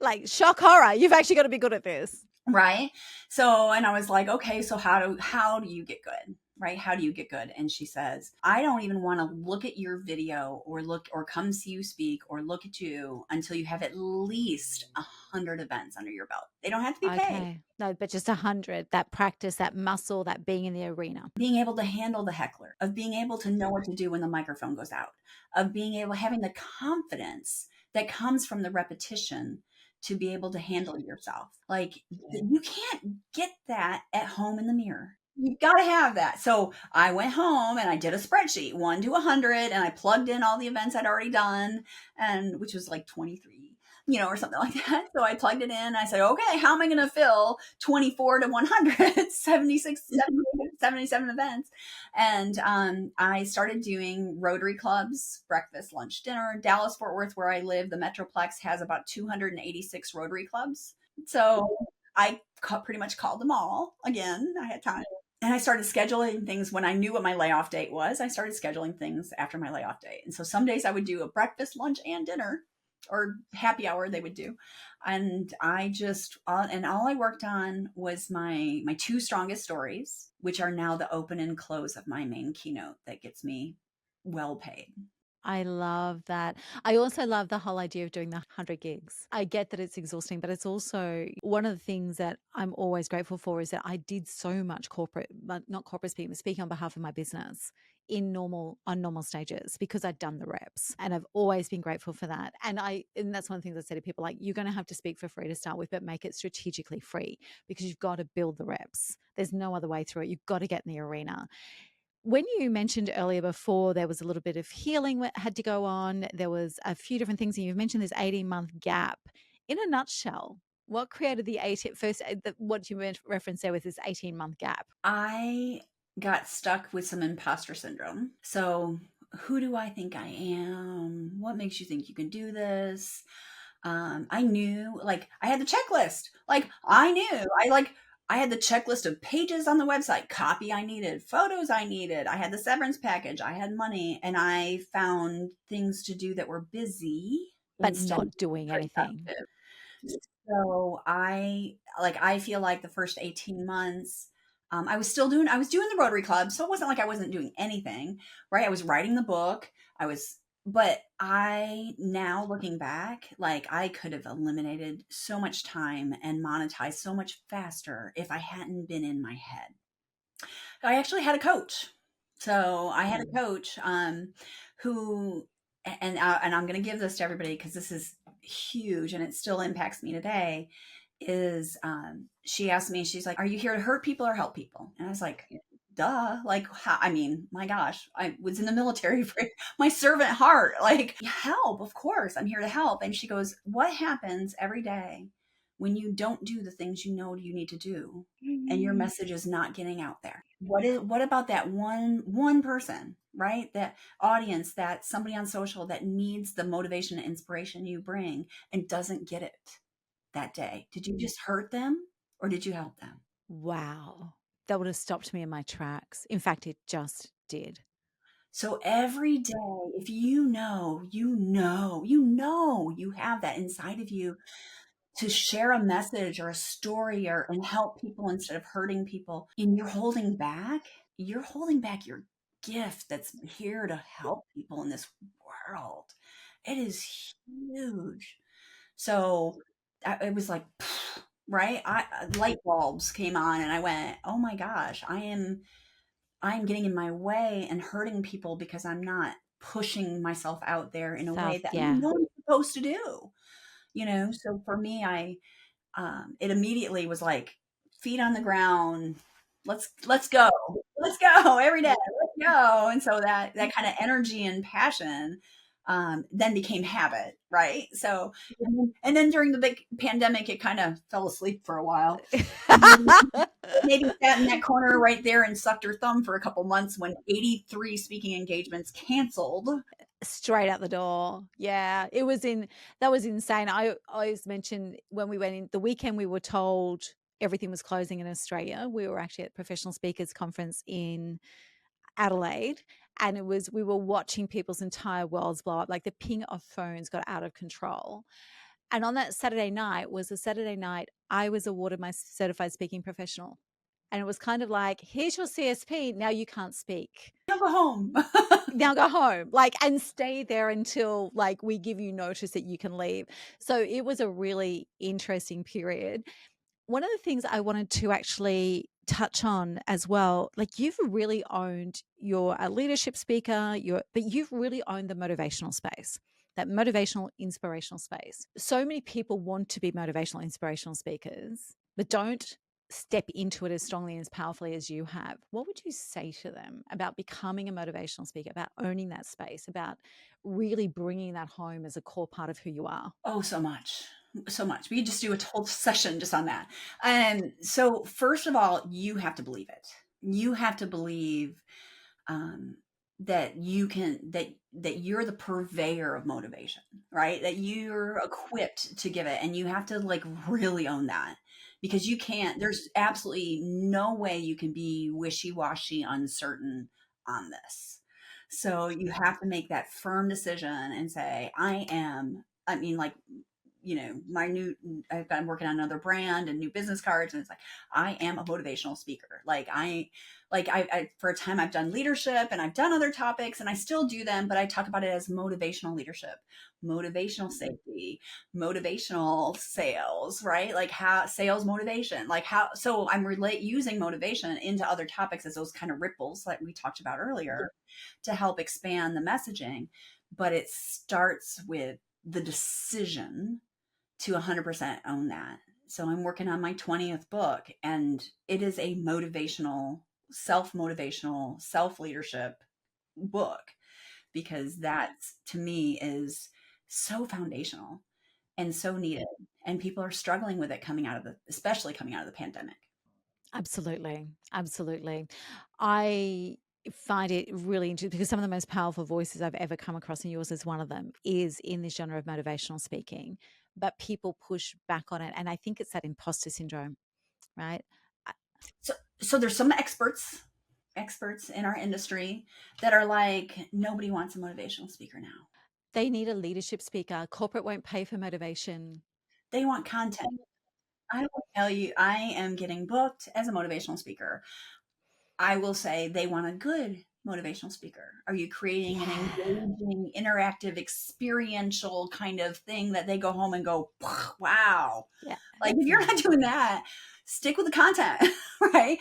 Like, shock horror. You've actually got to be good at this. Right. So, and I was like, okay, so how do you get good? Right? How do you get good? And she says, I don't even want to look at your video or come see you speak or look at you until you have at least 100 events under your belt. They don't have to be paid. No, but just 100, that practice, that muscle, that being in the arena. Being able to handle the heckler, of being able to know what to do when the microphone goes out, of having the confidence that comes from the repetition to be able to handle yourself. Like, you can't get that at home in the mirror. You've got to have that. So I went home and I did a spreadsheet, 1 to 100, and I plugged in all the events I'd already done, and which was like 23, or something like that. So I plugged it in. I said, okay, how am I going to fill 24 to 100, 76, 78, 77 events? And I started doing Rotary clubs, breakfast, lunch, dinner. Dallas, Fort Worth, where I live, the Metroplex has about 286 Rotary clubs. So I pretty much called them all again. I had time. And I started scheduling things when I knew what my layoff date was. I started scheduling things after my layoff date. And so some days I would do a breakfast, lunch, and dinner, or happy hour they would do. And all I worked on was my 2 strongest stories, which are now the open and close of my main keynote that gets me well paid. I love that. I also love the whole idea of doing the 100 gigs. I get that it's exhausting, but it's also one of the things that I'm always grateful for is that I did so much not corporate speaking, but speaking on behalf of my business on normal stages, because I'd done the reps, and I've always been grateful for that. And that's one of the things I say to people, like, you're going to have to speak for free to start with, but make it strategically free, because you've got to build the reps. There's no other way through it. You've got to get in the arena. When you mentioned earlier before, there was a little bit of healing that had to go on. There was a few different things, and you've mentioned this 18-month gap. In a nutshell, what created what you referenced there with this 18-month gap? I got stuck with some imposter syndrome. So, who do I think I am? What makes you think you can do this? I knew, like, I had the checklist. Like, I had the checklist of pages on the website, copy I needed, photos I needed. I had the severance package. I had money, and I found things to do that were busy, but not doing anything. So I feel like the first 18 months, I was doing the Rotary Club. So it wasn't like I wasn't doing anything, right? I was writing the book. But now looking back, like, I could have eliminated so much time and monetized so much faster if I hadn't been in my head. I actually had a coach. So I had a coach who, and I'm going to give this to everybody because this is huge and it still impacts me today, is she asked me, she's like, "Are you here to hurt people or help people?" And I was like, duh. Like, how, I mean, my gosh, I was in the military for my servant heart. Like, help, of course, I'm here to help. And she goes, "What happens every day when you don't do the things you know you need to do and your message is not getting out there? What about that one person, right? That audience, that somebody on social that needs the motivation and inspiration you bring and doesn't get it that day? Did you just hurt them or did you help them?" Wow. That would have stopped me in my tracks. In fact, it just did. So every day, if you have that inside of you to share a message or a story or and help people instead of hurting people, and you're holding back your gift that's here to help people in this world. It is huge. So it was like, right? Light bulbs came on, and I went, "Oh my gosh, I'm getting in my way and hurting people because I'm not pushing myself out there in a way Self, that I yeah. know I'm supposed to do." So for me, it immediately was like feet on the ground. Let's go. Let's go every day. Let's go. And so that kind of energy and passion then became habit, right? So and then during the big pandemic, it kind of fell asleep for a while. Maybe sat in that corner right there and sucked her thumb for a couple months when 83 speaking engagements canceled. Straight out the door. Yeah, that was insane. I always mention when we went in the weekend, we were told everything was closing in Australia. We were actually at Professional Speakers Conference in Adelaide, and we were watching people's entire worlds blow up. Like the ping of phones got out of control. And on that Saturday night was the Saturday night I was awarded my certified speaking professional. And it was kind of like, here's your CSP. Now you can't speak. Now go home. Now go home, like, and stay there until like we give you notice that you can leave. So it was a really interesting period. One of the things I wanted to actually touch on as well, like you've really owned, you're a leadership speaker, but you've really owned the motivational space, that motivational, inspirational space. So many people want to be motivational, inspirational speakers, but don't step into it as strongly and as powerfully as you have. What would you say to them about becoming a motivational speaker, about owning that space, about really bringing that home as a core part of who you are? Oh, so much. So much. We could just do a whole session just on that. So first of all, you have to believe it. You have to believe um, that that you're the purveyor of motivation, right? That you're equipped to give it, and you have to like really own that because you can't. There's absolutely no way you can be wishy-washy, uncertain on this. So you have to make that firm decision and say, "I am." I mean, like my new I've been working on another brand and new business cards, and it's like I am a motivational speaker. I for a time I've done leadership and I've done other topics and I still do them, but I talk about it as motivational leadership, motivational safety, motivational sales, right? Like how sales motivation, like how so I'm relate using motivation into other topics as those kind of ripples like we talked about earlier to help expand the messaging. But it starts with the decision to 100% own that. So I'm working on my 20th book, and it is a motivational, self leadership book because that to me is so foundational and so needed. And people are struggling with it especially coming out of the pandemic. Absolutely. Absolutely. I find it really interesting because some of the most powerful voices I've ever come across, and yours is one of them, is in this genre of motivational speaking. But people push back on it. And I think it's that imposter syndrome, right? I- So there's some experts in our industry that are like, nobody wants a motivational speaker now. They need a leadership speaker. Corporate won't pay for motivation. They want content. I will tell you, I am getting booked as a motivational speaker. I will say they want a good motivational speaker. Are you creating an Yeah. engaging, interactive, experiential kind of thing that they go home and go, wow? Yeah. Like if you're Yeah. not doing that, stick with the content, right?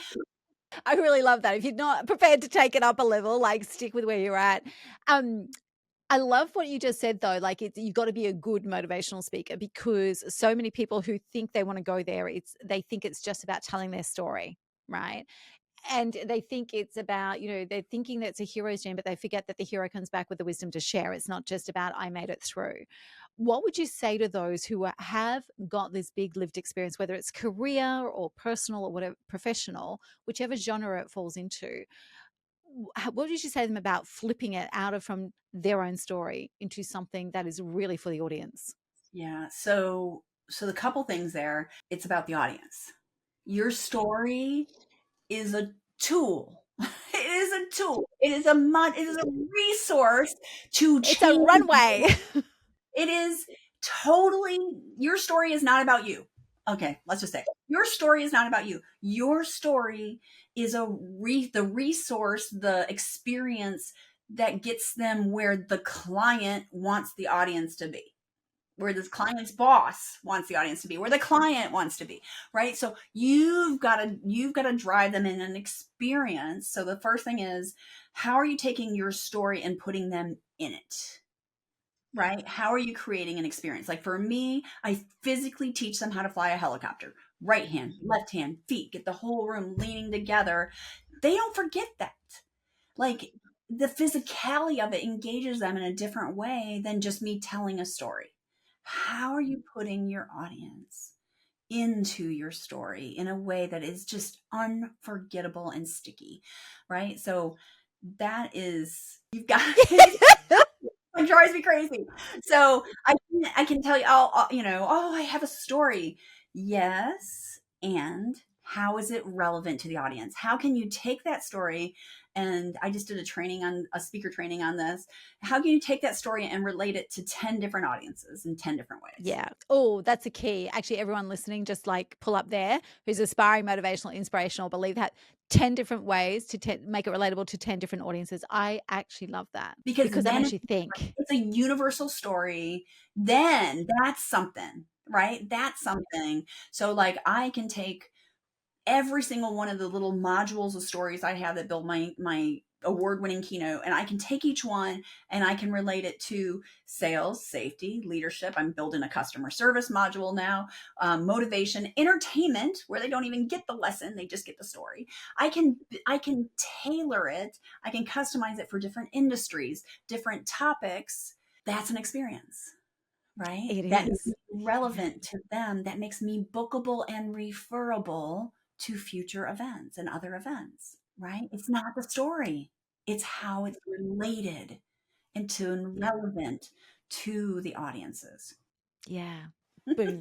I really love that. If you're not prepared to take it up a level, like stick with where you're at. Um, I love what you just said though, like you've got to be a good motivational speaker because so many people who think they want to go there, they think it's just about telling their story, right? And they think it's about, they're thinking that it's a hero's journey, but they forget that the hero comes back with the wisdom to share. It's not just about I made it through. What would you say to those who have got this big lived experience, whether it's career or personal or whatever, professional, whichever genre it falls into? What did you say to them about flipping it out of from their own story into something that is really for the audience? Yeah. So the couple things there, it's about the audience. Your story is a tool. It is a tool. It is a resource to It's a change. runway. It is totally, your story is not about you. Okay, let's just say your story is not about you. Your story is the resource, the experience that gets them where the client wants the audience to be, where this client's boss wants the audience to be, where the client wants to be, right? So you've got to drive them in an experience. So the first thing is, how are you taking your story and putting them in it? Right? How are you creating an experience? Like for me, I physically teach them how to fly a helicopter. Right hand, left hand, feet, get the whole room leaning together. They don't forget that. Like the physicality of it engages them in a different way than just me telling a story. How are you putting your audience into your story in a way that is just unforgettable and sticky? Right? So that is, you've got it drives me crazy. So I can tell you, oh, I have a story. Yes. And how is it relevant to the audience? How can you take that story? And I just did a speaker training on this. How can you take that story and relate it to 10 different audiences in 10 different ways? Yeah. Oh, that's a key. Actually, everyone listening, just like pull up there who's aspiring, motivational, inspirational, believe that 10 different ways to make it relatable to 10 different audiences. I actually love that Because because that then makes you think. it's a universal story. Then that's something, right? That's something. So like I can take every single one of the little modules of stories I have that build my award-winning keynote, and I can take each one and I can relate it to sales, safety, leadership. I'm building a customer service module now, motivation, entertainment, where they don't even get the lesson, they just get the story. I can tailor it, I can customize it for different industries, different topics. That's an experience, right? It That makes is. me relevant to them. That makes me bookable and referable to future events and other events, right? It's not the story, it's how it's related and to relevant to the audiences. Yeah. Boom.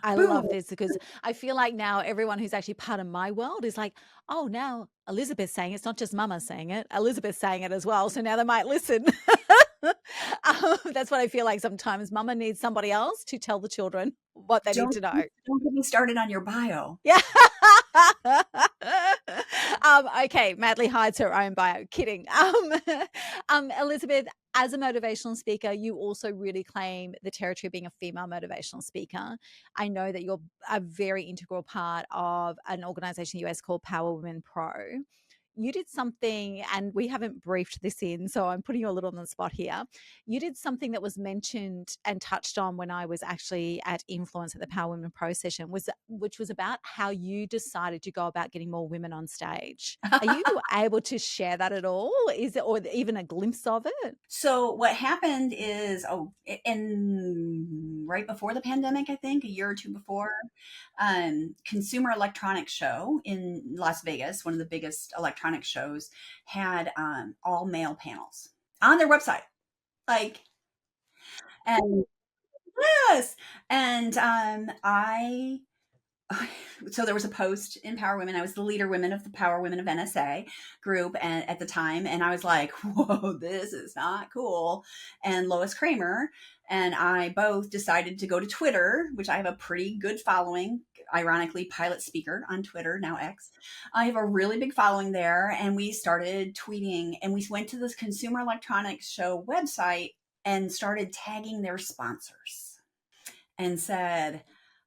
I love Boom. this because I feel like now everyone who's actually part of my world is like, oh, now Elizabeth's saying it's not just Mama saying it, Elizabeth's saying it as well. So now they might listen. That's what I feel like sometimes. Mama needs somebody else to tell the children what they need Don't to know. don't get me started on your bio. Yeah. Okay, Madly hides her own bio. Kidding. Elizabeth, as a motivational speaker, you also really claim the territory of being a female motivational speaker. I know that you're a very integral part of an organization in the US called Power Women Pro. You did something, and we haven't briefed this in, so I'm putting you a little on the spot here. You did something that was mentioned and touched on when I was actually at Influence at the Power Women Pro session, which was about how you decided to go about getting more women on stage. Are you able to share that at all? Is it, or even a glimpse of it? So what happened is, right before the pandemic, I think a year or two before, Consumer Electronics Show in Las Vegas, one of the biggest electronics shows, had all male panels on their website. Like, and yes, and I so there was a post in Power Women. I was the leader women of the Power Women of NSA group and at the time, and I was like, "Whoa, this is not cool." And Lois Kramer and I both decided to go to Twitter, which I have a pretty good following. Ironically, Pilot Speaker on Twitter, now X. I have a really big following there, and we started tweeting, and we went to this Consumer Electronics Show website and started tagging their sponsors and said,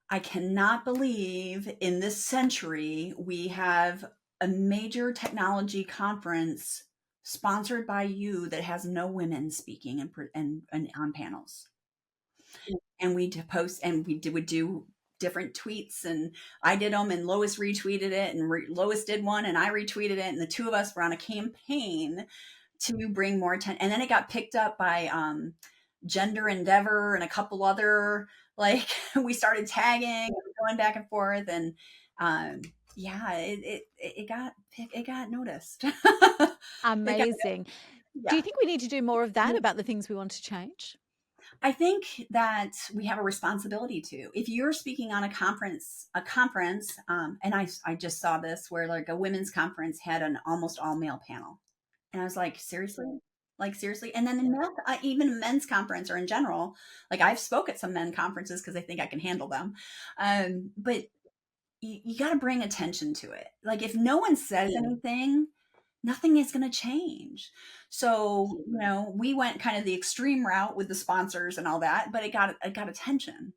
I cannot believe in this century we have a major technology conference sponsored by you that has no women speaking and on panels. And we post and would do different tweets, and I did them and Lois retweeted it, and Lois did one and I retweeted it, and the two of us were on a campaign to bring more attention. And then it got picked up by Gender Endeavor and a couple other, like, we started tagging and going back and forth, and yeah, it got noticed. It got, Amazing. Do yeah. you think we need to do more of that about the things we want to change? I think that we have a responsibility to. If you're speaking on a conference, and I just saw this where like a women's conference had an almost all male panel, and I was like seriously. And then in even a men's conference or in general, like I've spoke at some men conferences because I think I can handle them, but you got to bring attention to it. Like if no one says anything, nothing is going to change. So, we went kind of the extreme route with the sponsors and all that, but it got attention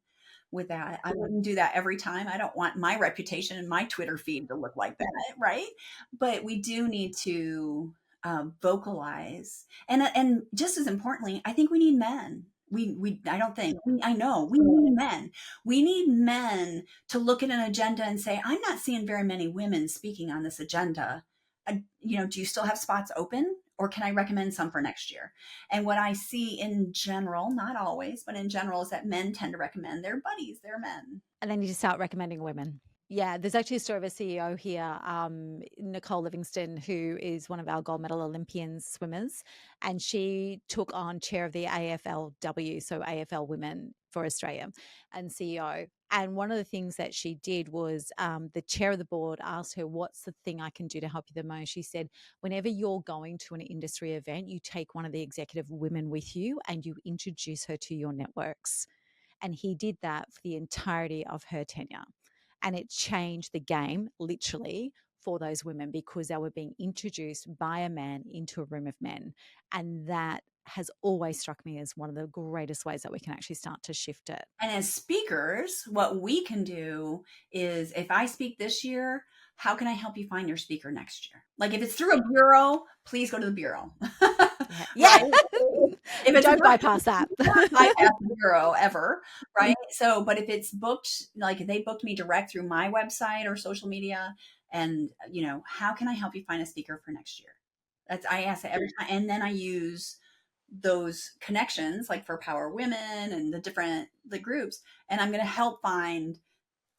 with that. I wouldn't do that every time. I don't want my reputation and my Twitter feed to look like that, right? But we do need to vocalize, and just as importantly, I think we need men. I don't think I know we need men. We need men to look at an agenda and say, I'm not seeing very many women speaking on this agenda. Do you still have spots open? Or can I recommend some for next year? And what I see in general, not always, but in general, is that men tend to recommend their buddies, their men. And then you just start recommending women. Yeah, there's actually a story of a CEO here, Nicole Livingston, who is one of our gold medal Olympian swimmers, and she took on chair of the AFLW, so AFL Women for Australia, and CEO. And one of the things that she did was the chair of the board asked her, what's the thing I can do to help you the most? She said, whenever you're going to an industry event, you take one of the executive women with you and you introduce her to your networks. And he did that for the entirety of her tenure. And it changed the game, literally, for those women because they were being introduced by a man into a room of men. And that has always struck me as one of the greatest ways that we can actually start to shift it. And as speakers, what we can do is, if I speak this year, how can I help you find your speaker next year? Like if it's through a bureau, please go to the bureau. Yeah. Right? If it's Don't bypass that. bypass the bureau ever, right? So, but if it's booked, like they booked me direct through my website or social media, and how can I help you find a speaker for next year? I ask it every time, and then I use those connections, like for Power Women and the groups, and I'm going to help find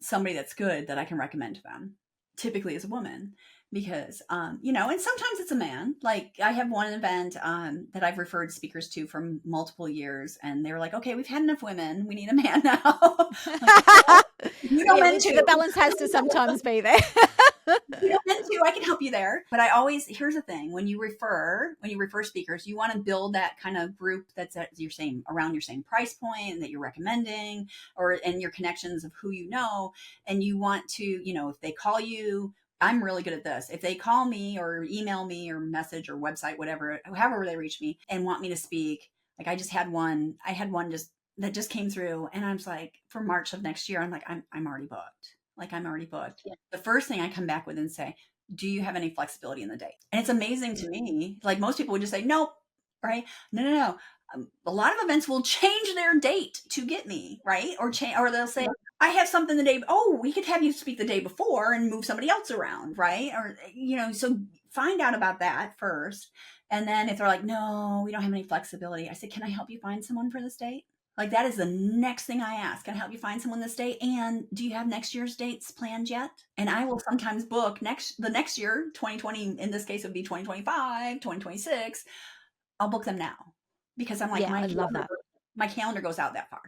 somebody that's good that I can recommend to them. Typically, as a woman, because and sometimes it's a man. Like I have one event that I've referred speakers to for multiple years, and they were like, "Okay, we've had enough women. We need a man now." Like, you know, yeah, the balance has to sometimes be there. I can help you there. But here's the thing: when you refer speakers, you want to build that kind of group that's at around your same price point and that you're recommending, and your connections of who you know. And you want to, if they call you, I'm really good at this. If they call me or email me or message or website, whatever, however they reach me and want me to speak, like I had one that just came through, and I was like, for March of next year, I'm like, I'm already booked. Like I'm already booked. Yeah. The first thing I come back with and say, do you have any flexibility in the date? And it's amazing to me. Like most people would just say, nope, right? No. A lot of events will change their date to get me, right? Or they'll say, I have something the day. Oh, we could have you speak the day before and move somebody else around, right? Or so find out about that first. And then if they're like, no, we don't have any flexibility, I said, can I help you find someone for this date? Like that is the next thing I ask. Can I help you find someone this date? And do you have next year's dates planned yet? And I will sometimes book the next year, 2020, in this case it would be 2025, 2026. I'll book them now because I'm like, yeah, I love that. My calendar goes out that far.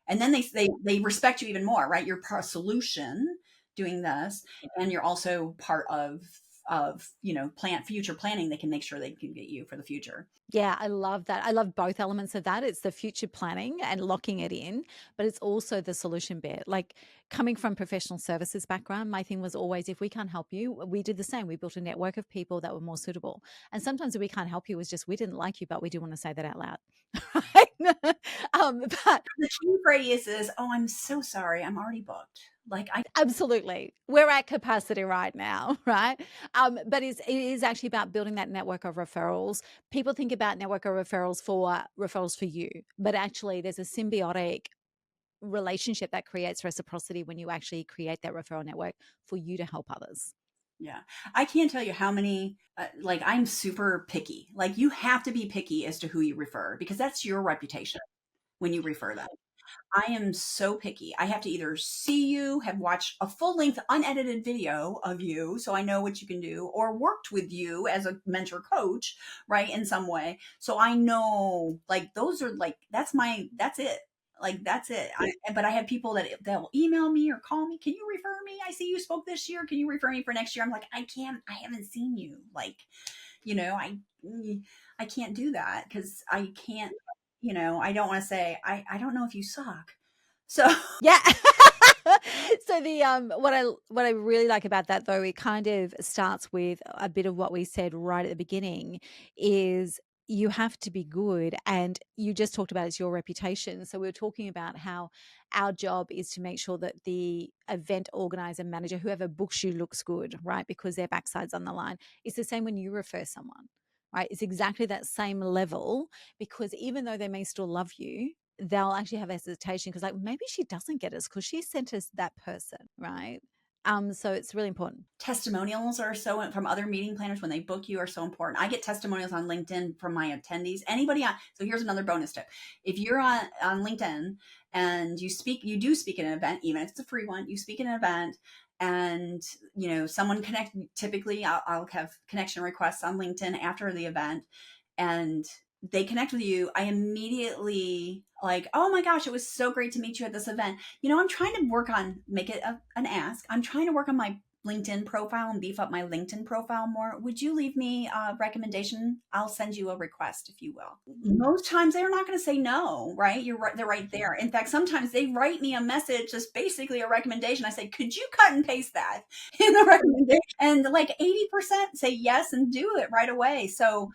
And then they respect you even more, right? You're part of solution doing this, and you're also part of future planning. They can make sure they can get you for the future. Yeah, I love that. I love both elements of that. It's the future planning and locking it in, but it's also the solution bit. Like coming from professional services background, my thing was always, if we can't help you, we did the same. We built a network of people that were more suitable. And sometimes if we can't help you, it's just we didn't like you, but we do want to say that out loud. But The key phrase is, "Oh, I'm so sorry. I'm already booked." Like I absolutely. We're at capacity right now, right? But it is actually about building that network of referrals. People think about network of referrals for you, but actually there's a symbiotic relationship that creates reciprocity when you actually create that referral network for you to help others. yeah. I can't tell you how many like I'm super picky. Like you have to be picky as to who you refer because that's your reputation when you refer them. I am so picky. I have to either see you, have watched a full length unedited video of you so I know what you can do, or worked with you as a mentor coach, right, in some way. So I know like those are like that's it. Like that's it. But I have people that they'll email me or call me. Can you refer me? I see you spoke this year. Can you refer me for next year? I'm like, I can't. I haven't seen you. Like, you know, I can't do that because I can't. You know, I don't want to say I don't know if you suck. So Yeah. So the what I really like about that though, it kind of starts with a bit of what we said right at the beginning is you have to be good, and you just talked about it's your reputation. So we were talking about how our job is to make sure that the event organizer, manager, whoever books you looks good, right? Because their backside's on the line. It's the same when you refer someone, right? It's exactly that same level, because even though they may still love you, they'll actually have hesitation because like maybe she doesn't get us because she sent us that person, right? So it's really important. testimonials are so from other meeting planners when they book you are so important. I get testimonials on LinkedIn from my attendees. Anybody on so here's another bonus tip. If you're on LinkedIn and you do speak at an event, even if it's a free one, you speak at an event and you know someone connect typically I'll have connection requests on LinkedIn after the event and they connect with you, I immediately like, oh my gosh, it was so great to meet you at this event. You know, I'm trying to work on make it an ask. I'm trying to work on my LinkedIn profile and beef up my LinkedIn profile more. Would you leave me a recommendation? I'll send you a request if you will. Most times they're not going to say no, right? You're right. They're right there. In fact, sometimes they write me a message that's basically a recommendation. I say, could you cut and paste that in the recommendation? And like 80% say yes and do it right away. So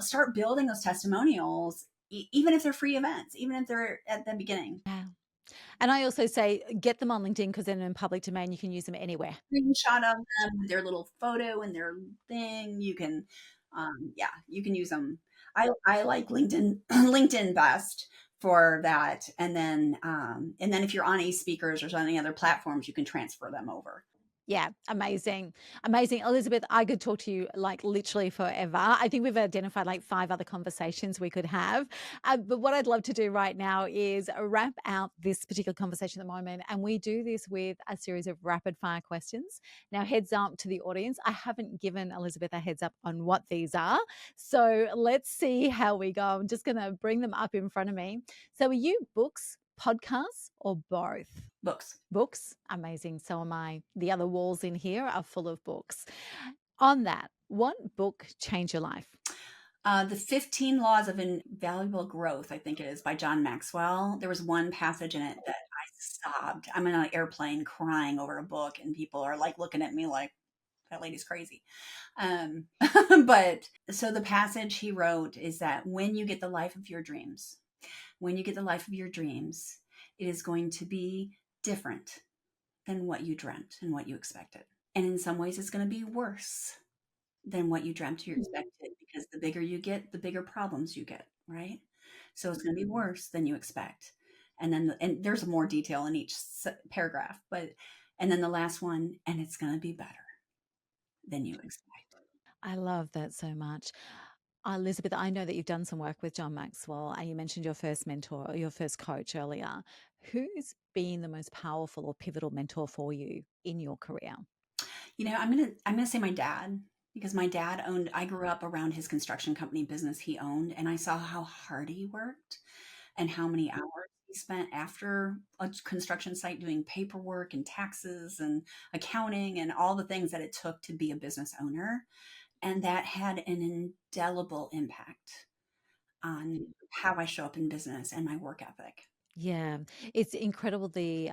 start building those testimonials, even if they're free events, even if they're at the beginning. Yeah. And I also say get them on LinkedIn because they're in public domain. You can use them anywhere. Screenshot of them with their little photo and their thing. You can, yeah, you can use them. I like LinkedIn LinkedIn best for that. And then if you're on speakers or any other platforms, you can transfer them over. Yeah, amazing. Amazing. Elizabeth, I could talk to you like literally forever. I think we've identified like 5 other conversations we could have. But what I'd love to do right now is wrap out this particular conversation at the moment. And we do this with a series of rapid fire questions. Now, heads up to the audience. I haven't given Elizabeth a heads up on what these are. So let's see how we go. I'm just going to bring them up in front of me. So are you books, podcasts, or both? Books. Books, amazing. So am I. The other walls in here are full of books. On that, what book changed your life? The 15 Laws of Invaluable Growth, I think it is, by John Maxwell. There was one passage in it that I sobbed. I'm in an airplane crying over a book, and people are like looking at me like, that lady's crazy. Um, but so the passage he wrote is that when you get the life of your dreams, when you get the life of your dreams, it is going to be different than what you dreamt and what you expected. And in some ways, it's going to be worse than what you dreamt you expected because the bigger you get, the bigger problems you get, right? So it's going to be worse than you expect. And then, and there's more detail in each paragraph, but, and then the last one, and it's going to be better than you expect. I love that so much. Elizabeth, I know that you've done some work with John Maxwell, and you mentioned your first mentor, your first coach earlier. Who's been the most powerful or pivotal mentor for you in your career? You know, I'm gonna say my dad because my dad owned. I grew up around his construction company business he owned, and I saw how hard he worked and how many hours he spent after a construction site doing paperwork and taxes and accounting and all the things that it took to be a business owner, and that had an indelible impact on how I show up in business and my work ethic. Yeah, it's incredible the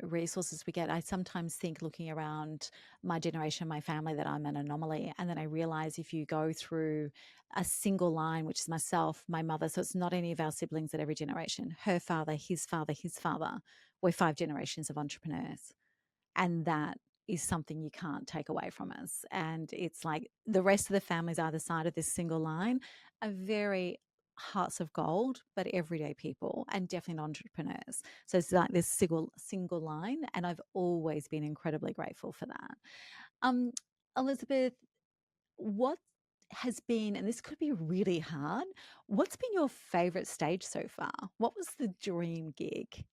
resources we get. I sometimes think looking around my generation, my family, that I'm an anomaly. And then I realize if you go through a single line, which is myself, my mother, so it's not any of our siblings at every generation, her father, his father, we're 5 generations of entrepreneurs. And that is something you can't take away from us. And it's like the rest of the families either side of this single line are very hearts of gold, but everyday people and definitely not entrepreneurs. So it's like this single line. And I've always been incredibly grateful for that. Um, Elizabeth, what has been, and this could be really hard, what's been your favorite stage so far? What was the dream gig?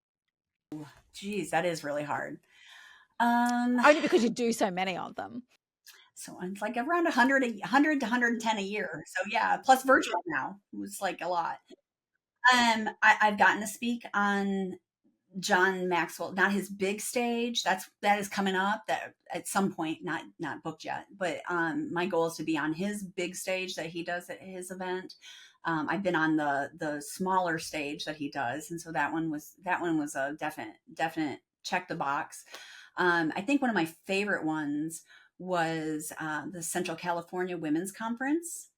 Geez, that is really hard. Um, Only because you do so many of them. so it's like around 100, 100 to 110 a year. So yeah, plus virtual now. It was like a lot. I've gotten to speak on John Maxwell, not his big stage. That is coming up that at some point, not booked yet. But my goal is to be on his big stage that he does at his event. I've been on the smaller stage that he does, and so that one was a definite check the box. I think one of my favorite ones was the Central California Women's Conference.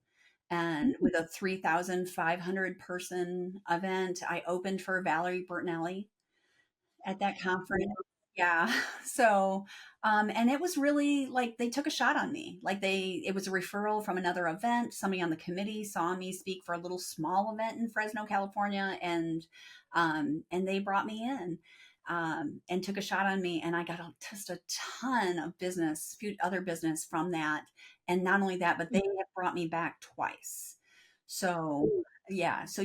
And with a 3,500 person event, I opened for Valerie Bertinelli at that conference. Yeah. So, and it was really like they took a shot on me. It was a referral from another event. Somebody on the committee saw me speak for a little small event in Fresno, California, and they brought me in, and took a shot on me. And I got just a ton of business, few other business from that. And not only that, but they have brought me back twice. So, yeah. So,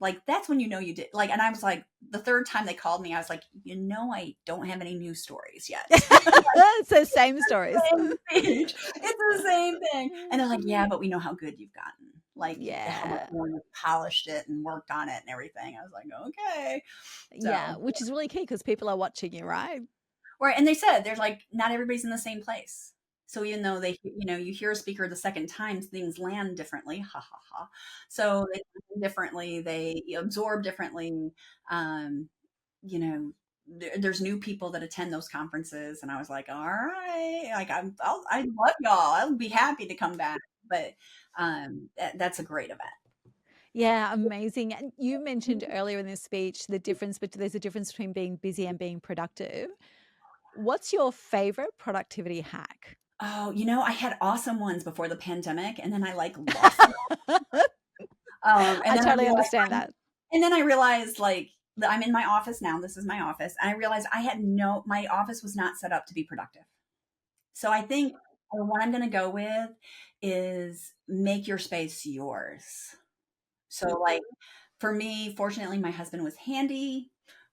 like that's when you did like, and I was like, the third time they called me, I was like, I don't have any news stories yet. It's the same stories. Same page. It's the same thing. And they're like, yeah, but we know how good you've gotten. Like how much Yeah. more you polished it and worked on it and everything. I was like, okay. Yeah, So, which is really key because people are watching you, right? right. And they said there's like not everybody's in the same place. So even though you hear a speaker the second time, things land differently. Ha ha ha. So they land differently, they absorb differently. Um, you know, there's new people that attend those conferences, and I was like, all right, like I love y'all. I'll be happy to come back. But that's a great event. Yeah, amazing. And you mentioned earlier in this speech the difference, but there's a difference between being busy and being productive. What's your favorite productivity hack? Oh, I had awesome ones before the pandemic, and then I like lost them. And I then I totally realized, understand that. like that I'm in my office now. This is my office. And I realized my office was not set up to be productive. So I think what I'm going to go with is make your space yours. So like for me, fortunately, my husband was handy.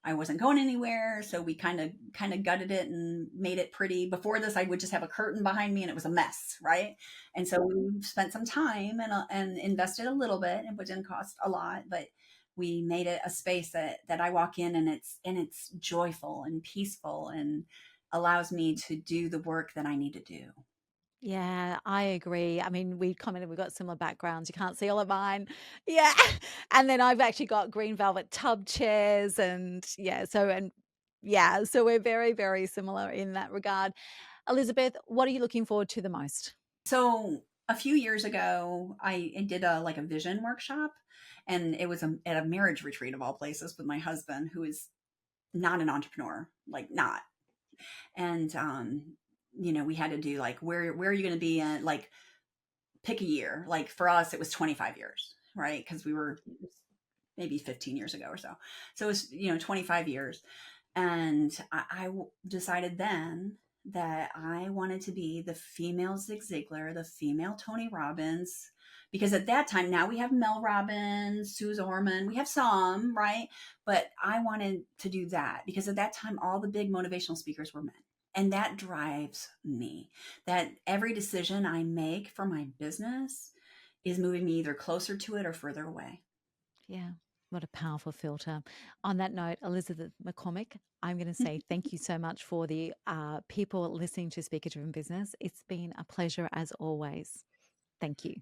I wasn't going anywhere, so we kind of gutted it and made it pretty. Before this, I would just have a curtain behind me, and it was a mess, right? And so we spent some time and invested a little bit, and it didn't cost a lot, but we made it a space that I walk in, and it's joyful and peaceful and allows me to do the work that I need to do. Yeah, I agree. I mean, we commented we've got similar backgrounds. You can't see all of mine. Yeah. And then I've actually got green velvet tub chairs and so we're very, very similar in that regard. Elizabeth, what are you looking forward to the most? So a few years ago, I did a vision workshop, and it was at a marriage retreat of all places with my husband, who is not an entrepreneur, like not. And we had to do like where are you going to be in like pick a year. Like for us, it was 25 years, right? Because we were maybe 15 years ago or so. So it was 25 years, and I decided then that I wanted to be the female Zig Ziglar, the female Tony Robbins, because at that time, now we have Mel Robbins, Suze Orman, we have some, right? But I wanted to do that because at that time, all the big motivational speakers were men. And that drives me. That every decision I make for my business is moving me either closer to it or further away. Yeah. What a powerful filter. On that note, Elizabeth McCormick, I'm going to say thank you so much for the people listening to Speaker Driven Business. It's been a pleasure as always. Thank you.